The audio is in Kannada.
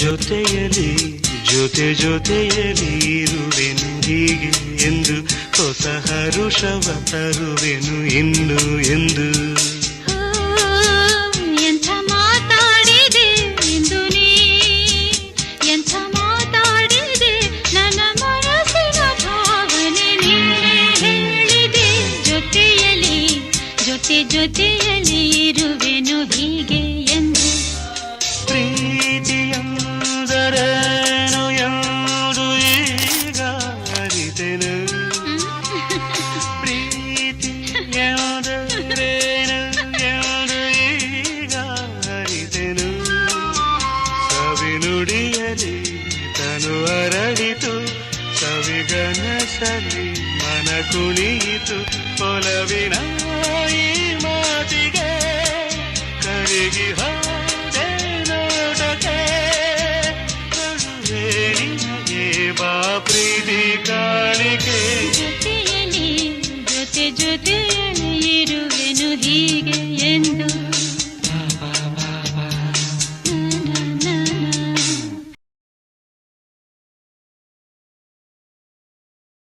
ಜೊತೆಯಲಿ ಜೊತೆಯಲಿ ಇರುವೆನು ಹೀಗೆ ಎಂದು ಹೊಸ ಹರುಷವ ತರುವೆನು ಇನ್ನು ಎಂದು. ಎಂಥ ಮಾತಾಡಿದೆ ಎಂದು ನೀ, ಎಂಥ ಮಾತಾಡಿದೆ ನನ್ನ ಮನಸ್ಸಿನ ಭಾವನೆ ನೀನೇ ಹೇಳಿದೆ. ಜೊತೆಯಲಿ ಜೊತೆಯಲಿ ಇರುವೆನು ಹೀಗೆ ಎಂದು. ಪ್ರೀತಿಯಂದರೇನು ಎಂದು ಈಗ ಅರಿತೆನು. ಪ್ರೀತಿ ಎಂದರೇನು ಎಂದು ಈಗ ಅರಿತೆನು. ಸವಿನುಡಿಯಲಿ ತನು ಅರಳಿತು, ಸವಿಗನಸಲಿ ಮನ ಕುಣಿಯಿತು. ಒಲವಿನ ಈ ಮಾತಿಗೆ ಕರಗಿ ಹೋದೆ ನೋಟಕ್ಕೆ. ಕರುವೇಣಿಗೆ ಬಾ ಪ್ರೀತಿ ಕಾಣಿಕೆ. ಜೊತೆಯಲಿ ಜೊತೆಯಲಿ